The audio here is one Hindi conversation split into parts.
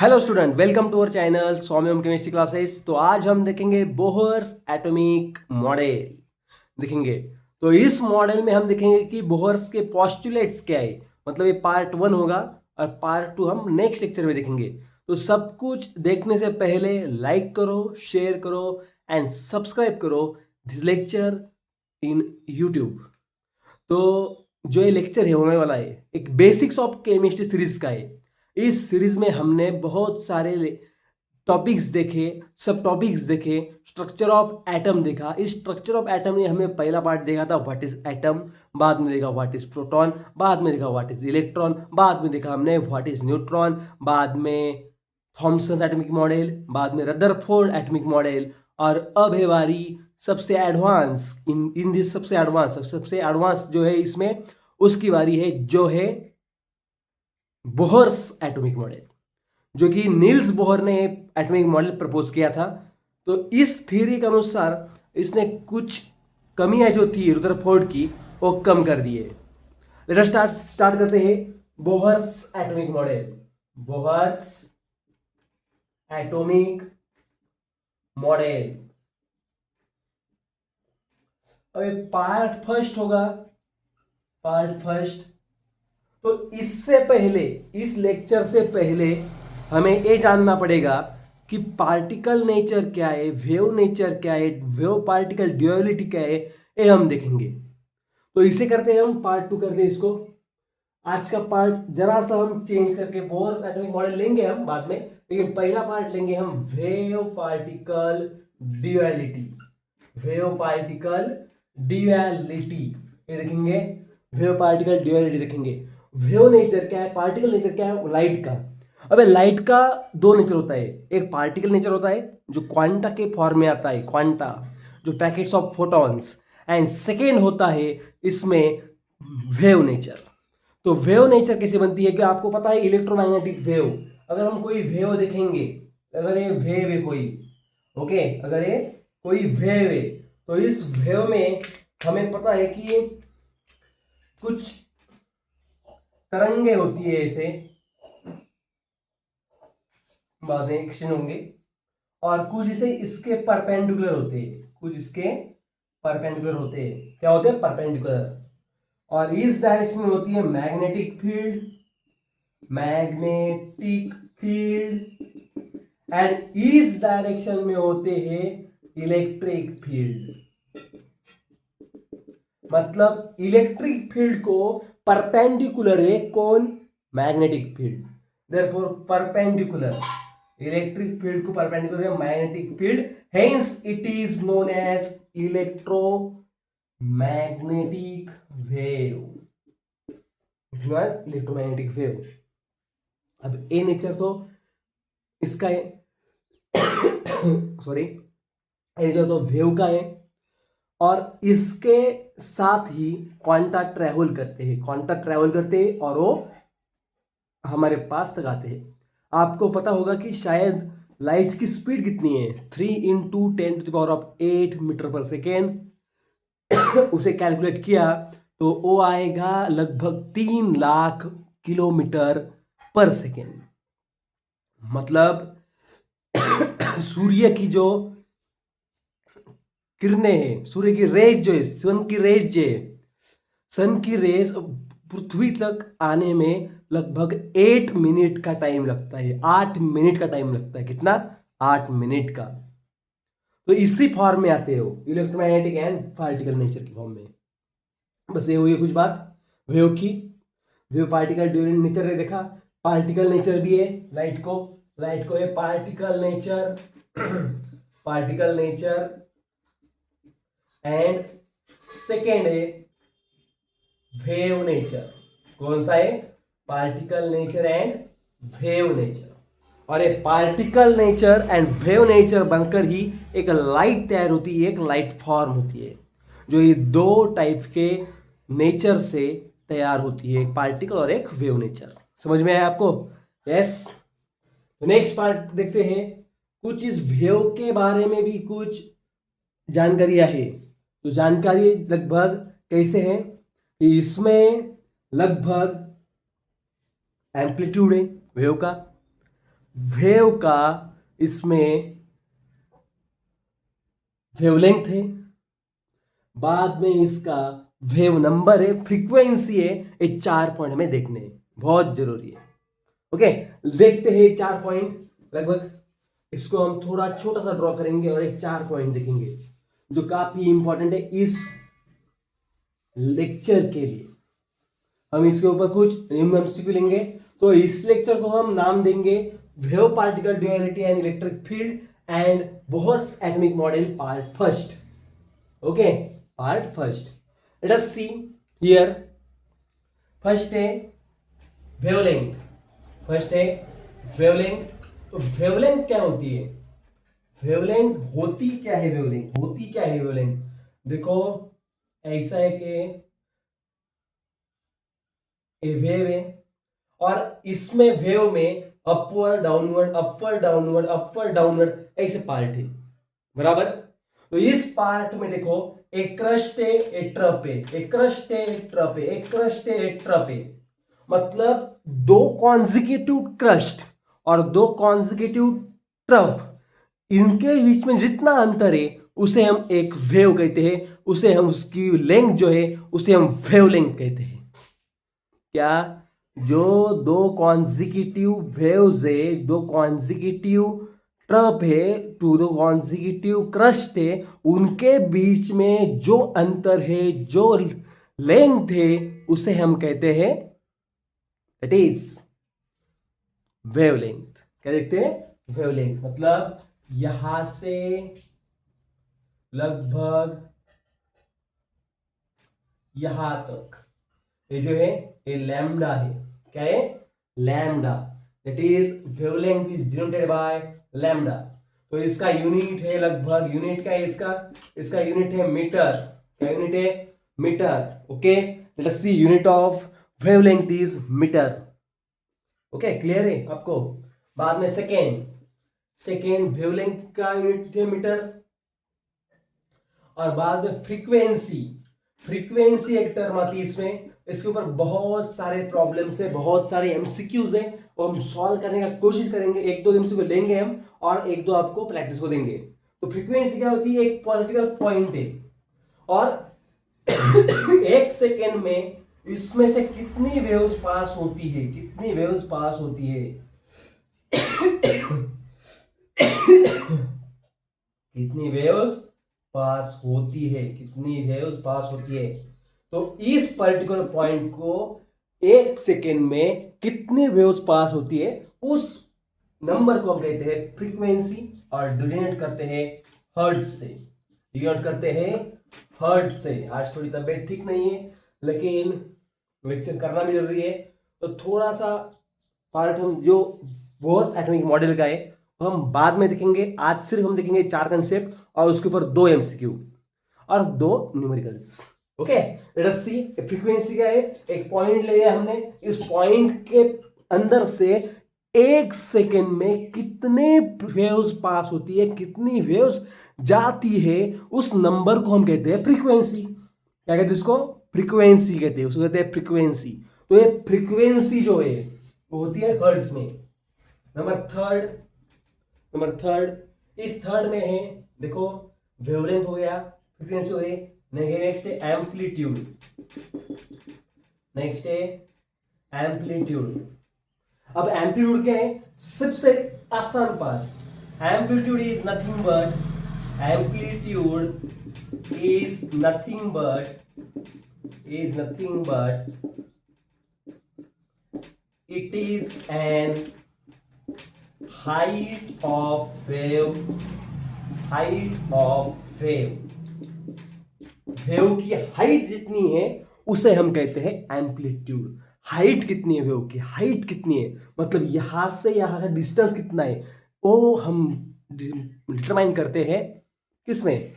Hello student, welcome to our channel Saumyam chemistry classes. तो आज हम देखेंगे बोहर्स एटॉमिक मॉडल देखेंगे। तो इस मॉडल में हम देखेंगे कि बोहर्स के पोस्टुलेट्स क्या है। मतलब ये पार्ट 1 होगा और पार्ट 2 हम नेक्स्ट लेक्चर में देखेंगे। तो सब कुछ देखने से पहले लाइक करो, शेयर करो एंड सब्सक्राइब करो दिस लेक्चर इन यूट्यूब। तो जो ये लेक्चर है होने वाला है एक बेसिक्स ऑफ केमिस्ट्री सीरीज का है। इस सीरीज में हमने बहुत सारे टॉपिक्स देखे, सब टॉपिक्स देखे, स्ट्रक्चर ऑफ एटम देखा। इस स्ट्रक्चर ऑफ एटम ने हमें पहला पार्ट देखा था व्हाट इज एटम, बाद में देखा व्हाट इज प्रोटॉन, बाद में देखा व्हाट इज इलेक्ट्रॉन, बाद में देखा हमने व्हाट इज न्यूट्रॉन, बाद में थॉमसन एटॉमिक मॉडल, बाद में रदरफोर्ड एटॉमिक मॉडल, और अब है बारी सबसे एडवांस इन दिस सबसे एडवांस जो है इसमें उसकी बारी है, जो है बोहर्स एटॉमिक मॉडल, जो कि नील्स बोहर ने एटॉमिक मॉडल प्रपोज किया था। तो इस थ्योरी के अनुसार इसने कुछ कमियां जो थी रदरफोर्ड की वो कम कर दिए। लेट अस स्टार्ट करते हैं Bohr's atomic model. Bohr's atomic model. अब पार्ट फर्स्ट होगा, पार्ट फर्स्ट। तो इससे पहले, इस लेक्चर से पहले हमें ये जानना पड़ेगा कि पार्टिकल नेचर क्या है, वेव नेचर क्या है, वेव पार्टिकल ड्यूअलिटी क्या है, ये हम देखेंगे। तो इसे करते हैं हम पार्ट 2 करते हैं इसको। आज का पार्ट जरा सा हम चेंज करके बोहर्स एटॉमिक मॉडल लेंगे हम बाद में, लेकिन पहला पार्ट लेंगे हम wave particle duality. Wave particle duality ये देखेंगे, वेव पार्टिकल ड्यूअलिटी देखेंगे। वेव नेचर क्या है, पार्टिकल नेचर क्या है लाइट का। अबे लाइट का दो नेचर होता है, एक पार्टिकल नेचर होता है जो क्वांटा के फॉर्म में आता है, क्वांटा जो packets of photons, and second होता है इसमें वेव नेचर। तो वेव नेचर कैसे बनती है कि आपको पता है इलेक्ट्रोमैग्नेटिक वेव। अगर हम कोई वेव देखेंगे, अगर ये वेव है कोई, ओके, अगर ये कोई वेव है तो इस वेव में हमें पता है कि कुछ तरंगे होती है ऐसे, बाद में एक्सचेंज होंगे, और कुछ इसे इसके परपेंडिकुलर होते हैं, कुछ इसके परपेंडिकुलर होते हैं। क्या होते हैं? परपेंडिकुलर। और इस डायरेक्शन में होती है magnetic field, magnetic field, and इस डायरेक्शन में होते हैं इलेक्ट्रिक फील्ड। मतलब इलेक्ट्रिक फील्ड को परपेंडिकुलर है कौन? Magnetic field. Therefore perpendicular, electric field को परपेंडिकुलर है magnetic field, hence it is known as electromagnetic wave, electromagnetic wave. अब ए नेचर तो इसका है सॉरी, ए नेचर तो वेव का है, और इसके साथ ही क्वांटा ट्रेवल करते हैं, क्वांटा ट्रेवल करते हैं और वो हमारे पास तक आते हैं। आपको पता होगा कि शायद लाइट की स्पीड कितनी है, 3 × 10⁸ मीटर पर सेकेंड। उसे कैलकुलेट किया तो वो आएगा लगभग 3 लाख किलोमीटर पर सेकेंड। मतलब सूर्य की जो किरणें हैं, सूर्य की रेज जो है, सन की रेज जो है, सन की रेज पृथ्वी तक आने में लगभग 8 मिनट का टाइम लगता है, 8 मिनट का टाइम लगता है। कितना? 8 मिनट का। तो इसी फॉर्म में आते हो इलेक्ट्रोमैग्नेटिक एंड पार्टिकल नेचर की फॉर्म में। बस ये हुई कुछ बात वेव की। वेव पार्टिकल ड्यूरिंग नेचर ने देखा, पार्टिकल नेचर भी है लाइट को है particle nature particle nature, and second है वेव नेचर। कौन सा है? Particle nature and wave nature. और ये particle nature and wave nature बनकर ही एक लाइट तैयार होती है, एक लाइट फॉर्म होती है, जो ये दो टाइप के नेचर से तैयार होती है, एक पार्टिकल और एक वेव नेचर। समझ में आया आपको? यस। नेक्स्ट पार्ट देखते हैं। कुछ इस वेव के बारे में भी कुछ जानकारियां है। तो जानकारी लगभग कैसे है कि इसमें लगभग एम्पलीट्यूड है वेव का, वेव का इसमें वेवलेंथ है, बाद में इसका वेव नंबर है, फ्रीक्वेंसी है, ये 4 पॉइंट हमें देखने हैं, बहुत जरूरी है। ओके, देखते हैं 4 पॉइंट लगभग। इसको हम थोड़ा छोटा सा ड्रॉ करेंगे और एक 4 पॉइंट देखेंगे जो काफी इंपॉर्टेंट है इस लेक्चर के लिए। हम इसके ऊपर कुछ एमसीक्यू लेंगे। तो इस लेक्चर को हम नाम देंगे wave particle duality and electric field and Bohr's atomic model part first. Okay, part first. Late us see here. First है वेवलेंथ। फर्स्ट है वेवलेंथ। तो वेवलेंथ क्या होती है? वेवलेंथ होती क्या है? वेवलेंथ होती क्या है? वेवलेंथ देखो ऐसा है कि ये वेव है और इसमें वेव में upward downward upward downward upward downward ऐसे पार्ट है, बराबर। तो इस पार्ट में देखो एक क्रस्ट है, एक ट्रप है, एक क्रस्ट है, एक ट्रप है, एक क्रस्ट है, एक ट्रप है। मतलब 2 कॉन्जिक्यूटिव क्रस्ट और 2 कॉन्जिक्यूटिव ट्रप, इनके बीच में जितना अंतर है उसे हम एक वेव कहते हैं। उसे हम, उसकी लेंथ जो है उसे हम वेवलेंथ कहते हैं। क्या? जो 2 कॉन्जिक्यूटिव वेव्स है, 2 कॉन्जिक्यूटिव ट्रप है, 2 कॉन्जिक्यूटिव क्रस्ट है, उनके बीच में जो अंतर है, जो लेंथ है, उसे हम कहते हैं इट इज वेवलेंथ। क्या देखते हैं? वेवलेंथ। मतलब यहां से लगभग यहां तक ये जो है ये लैम्डा है। क्या है? Lambda. That is wavelength is denoted by lambda. तो इसका यूनिट है लगभग, यूनिट क्या है इसका? इसका यूनिट है मीटर। क्या यूनिट है? Meter. Okay, let us see unit of wavelength is meter. Okay, clear है आपको? बाद में सेकेंड, सेकेंड वेवलेंथ का यूनिट है मीटर। और बाद में फ्रीक्वेंसी, फ्रीक्वेंसी एक टर्म आती है इसमें। इसके ऊपर बहुत सारे प्रॉब्लम्स है, बहुत सारे एमसीक्यूज है, और हम सॉल्व करने का कोशिश करेंगे। 1-2 एमसीक्यू लेंगे हम और 1-2 आपको प्रैक्टिस को देंगे। तो फ्रीक्वेंसी क्या होती है? एक पर्टिकुलर पॉइंट है और 1 सेकेंड में इसमें से कितनी वेव्स पास होती है, कितनी वेव्स पास होती है, कितनी वेव्स पास होती है, कितनी वेव्स पास होती है। तो इस पर्टिकुलर पॉइंट को 1 सेकेंड में कितनी वेव्स पास होती है, उस नंबर को हम कहते हैं फ्रीक्वेंसी और डिनोट करते हैं हर्ट्ज से। डिनोट करते हैं हर्ट्ज से। आज थोड़ी तबीयत ठीक नहीं है लेकिन लेक्चर करना भी जरूरी है, तो थोड़ा सा पार्ट हम जो बोहर्स एटॉमिक मॉडल का है हम बाद में देखेंगे। आज सिर्फ हम देखेंगे 4 कंसेप्ट और उसके ऊपर 2 एमसीक्यू और 2 न्यूमेरिकल्स। ओके, लेट अस सी फ्रीक्वेंसी क्या है। एक पॉइंट ले लिया हमने, इस पॉइंट के अंदर से 1 सेकेंड में कितने वेव्स पास होती है, कितनी वेव्स जाती है, उस नंबर को हम कहते हैं फ्रीक्वेंसी। क्या कहते हैं इसको? फ्रीक्वेंसी कहते हैं, उसको कहते हैं फ्रीक्वेंसी। तो ये फ्रीक्वेंसी जो है वो होती है हर्ट्ज में। नंबर थर्ड, नंबर थर्ड, इस थर्ड में है देखो वेवलेंथ हो गया, फ्रीक्वेंसी हो गई। नेक्स्ट है एम्पलीट्यूड। नेक्स्ट है एम्पलीट्यूड। अब एम्पलीट्यूड क्या है? सबसे आसान part. Amplitude is nothing but, amplitude is nothing but, is nothing but it is an height of wave, height of wave। Wave की हाइट जितनी है उसे हम कहते हैं एम्पलीट्यूड। हाइट कितनी है वेव की? हाइट कितनी है मतलब यहां से यहां का डिस्टेंस कितना है, वो हम डिटरमाइन करते हैं किसमें?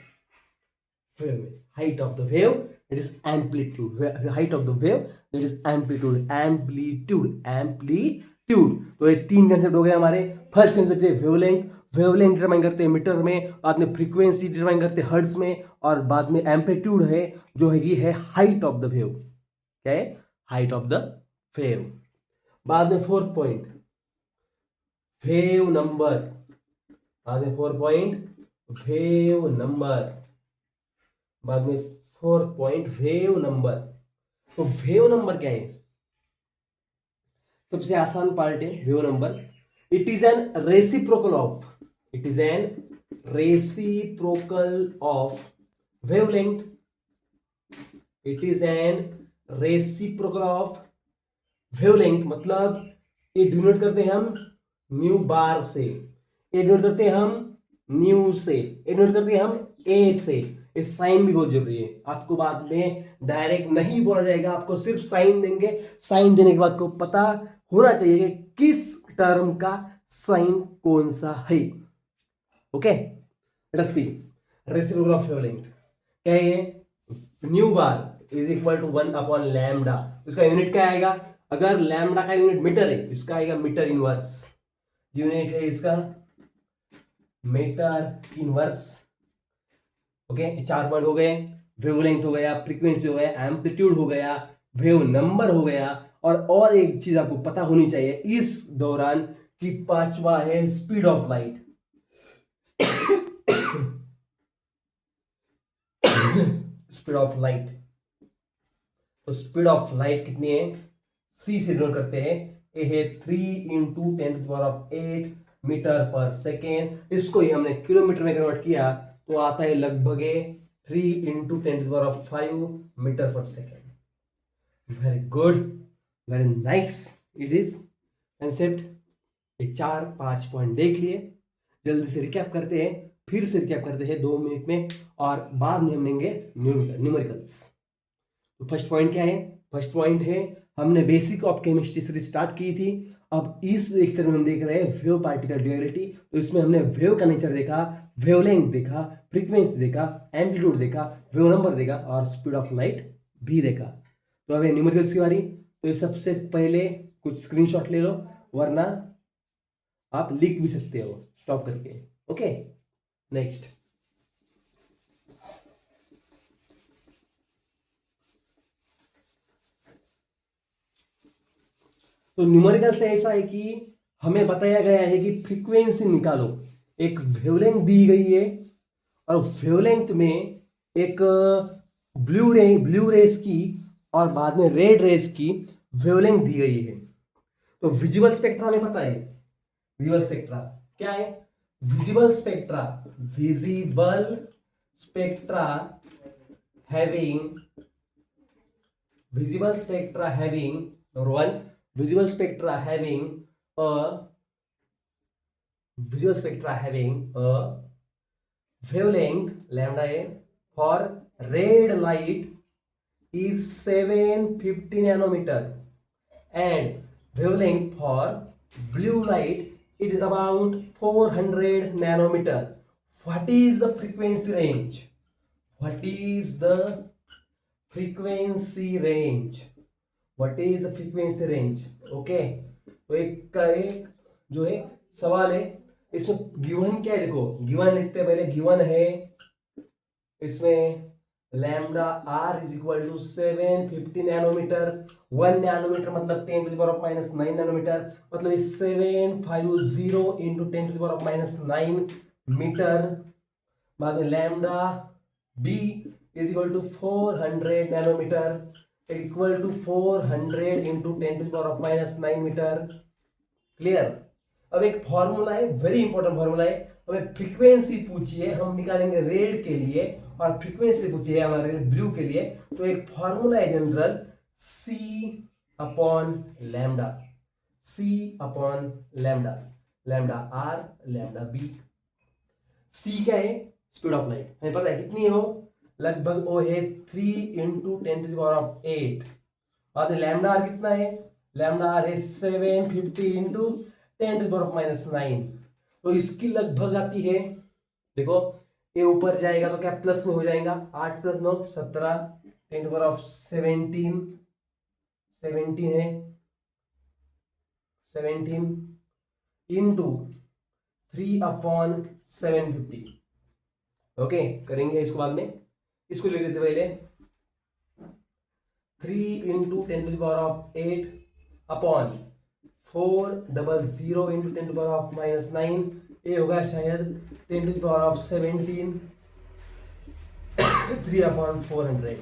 वेव में। Height of the wave that is amplitude, height of the wave that is amplitude, amplitude, amplitude। तो ये 3 कंसेप्ट हो गए हमारे। फर्स्ट कंसेप्ट है वेवलेंथ। वेवलेंथ डिटरमाइन करते हैं मीटर में, बाद में फ्रीक्वेंसी डिटरमाइन करते हैं हर्ट्ज में, और बाद में एम्पलीट्यूड है जो है ये है हाइट ऑफ द वेव। क्या है? Height of the wave. बाद में फोर्थ पॉइंट, वेव नंबर, बाद में 4 पॉइंट वेव नंबर, बाद में 4 पॉइंट वेव नंबर। तो वेव नंबर क्या है? सबसे आसान पार्ट है wave number. It is an reciprocal of, it is an reciprocal of wavelength, it is an reciprocal of wavelength. मतलब ये डिनोट करते हैं हम न्यू बार से, ये डिनोट करते हैं हम न्यू से, ये डिनोट करते हैं हम ए से। इस साइन भी बहुत जरूरी है, आपको बाद में डायरेक्ट नहीं बोला जाएगा, आपको सिर्फ साइन देंगे। साइन देने के बाद को पता होना चाहिए कि किस टर्म का साइन कौन सा है। Okay, let us see reciprocal of wavelength क्या है? Nu bar is equal to 1 upon lambda. इसका यूनिट क्या आएगा? अगर लैम्डा का यूनिट मीटर है, इसका आएगा मीटर इनवर्स। यूनिट है इसका मीटर इनवर्स। ओके, 4 पॉइंट हो गए, वेवलेंथ हो गया, फ्रीक्वेंसी हो गया, एम्पलीट्यूड हो गया, वेव नंबर हो गया। और एक चीज आपको पता होनी चाहिए इस दौरान कि पांचवा है speed of light. Speed of light, तो स्पीड ऑफ लाइट कितनी है? सी से डिनोट करते हैं, ए है 3 इंटू 10⁸ मीटर पर सेकेंड। इसको ही हमने किलोमीटर में कन्वर्ट किया तो आता है लगभग 3 इंटू 10⁵ मीटर पर second. Very good, very nice, it is concept. ये 4-5 पॉइंट देख लिए, जल्दी से रिकैप करते हैं, फिर से रिकैप करते हैं 2 मिनट में, और बाद में हम लेंगे न्यूमेरिकल्स। तो फर्स्ट पॉइंट क्या है? फर्स्ट पॉइंट है हमने बेसिक ऑफ केमिस्ट्री से स्टार्ट की थी। अब इस लेक्चर में हम देख रहे हैं वेव पार्टिकल ड्यूअलिटी। तो इसमें हमने वेव का नेचर देखा, वेवलेंथ देखा, फ्रीक्वेंसी देखा, एम्पलीट्यूड देखा, वेव नंबर देखा और स्पीड ऑफ लाइट भी देखा। तो अब न्यूमेरिकल्स की बारी। तो ये सबसे पहले कुछ स्क्रीनशॉट ले लो, वरना आप लिख भी सकते हो स्टॉप करके। Okay, next. तो न्यूमेरिकल से ऐसा है कि हमें बताया गया है कि फ्रीक्वेंसी निकालो। एक वेवलेंथ दी गई है और वेवलेंथ में एक ब्लू रेस की और बाद में रेड रेस की वेवलेंथ दी गई है। तो विजिबल स्पेक्ट्रा हमें पता है, विजिबल स्पेक्ट्रा क्या है? Visible spectra, visible spectra having, visible spectra having, number 1, visible spectra having a, visible spectra having a wavelength lambda a for red light is 750 nanometer and wavelength for blue light it is about 400 nanometer. What is the frequency range? What is the frequency range? What is the frequency range? Okay, तो एक जो है सवाल है, इसमें गिवन क्या है? देखो गिवन लिखते हैं पहले। गिवन है इसमें lambda R is equal to 750 nanometer. 1 nanometer मतलब 10⁻⁻9 नैनोमीटर, मतलब 750 इंटू 10⁻⁻9 मीटर। बाद में lambda B is equal to 400 nanometer equal to 400 into 10⁻⁻9 meter. Clear? अब एक फॉर्मूला है, वेरी इंपॉर्टेंट फॉर्मूला है। हमें फ्रीक्वेंसी पूछिए, हम निकालेंगे रेड के लिए, और फ्रीक्वेंसी पूछिए हमारे ब्लू के लिए। तो एक फॉर्मूला है general, C upon lambda, C upon lambda, lambda R lambda B. C क्या है? स्पीड ऑफ लाइट, हमें पता है कितनी हो, लगभग वो है 3 इंटू 10⁸। और लैम्डा आर कितना है? लैम्डा आर है 750 इंटू 10⁻⁹। तो इसकी लगभग आती है, देखो ये ऊपर जाएगा तो क्या प्लस में हो जाएगा, 8 + 9 17, 10⁻17 17 है, 17 इंटू 3/750। ओके, करेंगे इसको बाद में, इसको लिख देते पहले 3 into 10⁸ upon 400 into 10 to power of -9, ये होगा शायद 10 टू पावर ऑफ 17, 3/400।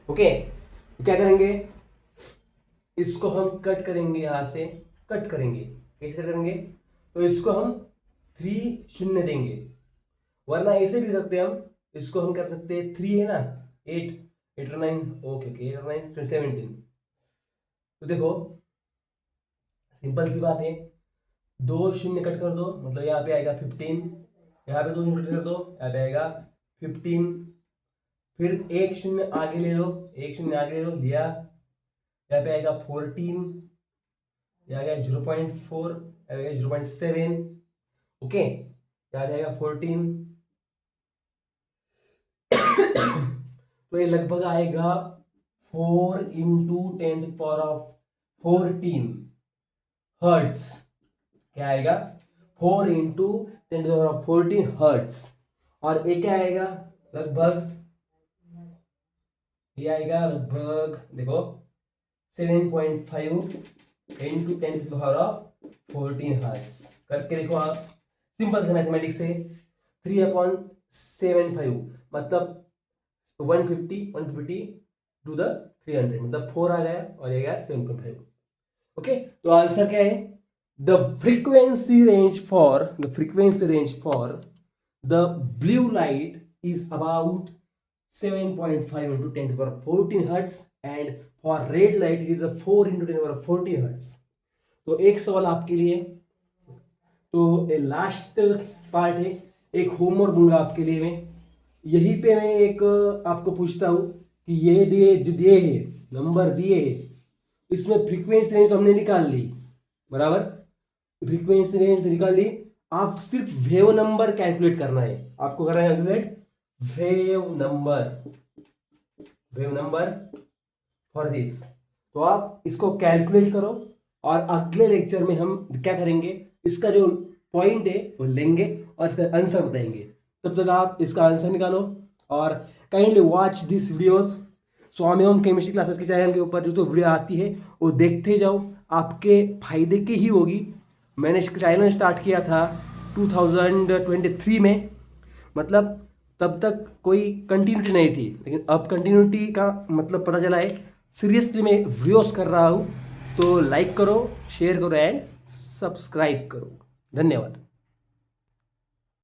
ओके, तो क्या करेंगे, इसको हम कट करेंगे, यहां से कट करेंगे। कैसे करेंगे, तो इसको हम 3 शून्य देंगे, वरना ऐसे भी लिख सकते हैं हम, इसको हम कर सकते हैं 3 है ना, 8 8 और 9, ओके 8 और 9 17। तो देखो सिंपल सी बात है, 2 शून्य कट कर दो, मतलब यहाँ पे आएगा 15, यहाँ पे 2 शून्य कट कर दो, यहाँ पे आएगा 15, फिर 1 शून्य आगे ले लो, 1 शून्य आगे ले लो, लिया, यहाँ पे आएगा 14, यहाँ आएगा 0.4, यहाँ आएगा 0.7, ओके, यहाँ पे आएगा 14, तो ये लगभग आएगा 4 into 10 to power of 14 hertz. क्या आएगा, 4 into 10 to power of 14 hertz. और ये क्या आएगा, लगभग ये आएगा लगभग देखो 7.5 into 10 to power of 14 hertz. करके देखो आप, सिंपल से मैथमेटिक्स से 3/75 मतलब 150 टू द 300, मतलब 4 आ गया और ये गया 7.5। ओके, तो आंसर क्या है, the frequency range for the blue light is about 7.5 into 10 to the power 14 hertz and for red light it is a 4 into 10 to the power 14 hertz। तो एक सवाल आपके लिए, तो लास्ट पार्ट है, एक होमवर्क दूंगा आपके लिए मैं, यहीं पे मैं एक आपको पूछता हूँ कि ये जो दिए है नंबर दिए है, इसमें फ्रीक्वेंसी रेंज तो हमने निकाल ली, बराबर, फ्रीक्वेंसी रेंज तो निकाल ली, आप सिर्फ वेव नंबर कैलकुलेट करना है, आपको करना है calculate wave number for this. तो आप इसको कैलकुलेट करो और अगले लेक्चर में हम क्या करेंगे, इसका जो पॉइंट है वो लेंगे और इसका आंसर बताएंगे। तब तक आप इसका आंसर निकालो और kindly watch this videos. Swami Om chemistry classes के चैनल के ऊपर जो वीडियो आती है वो देखते जाओ, आपके फायदे की ही होगी। मैंने चैनल स्टार्ट किया था 2023 में, मतलब तब तक कोई कंटिन्यूटी नहीं थी, लेकिन अब कंटिन्यूटी का मतलब पता चला है। सीरियसली मैं वीडियोस कर रहा हूँ, तो लाइक करो, शेयर करो एंड सब्सक्राइब करो। धन्यवाद।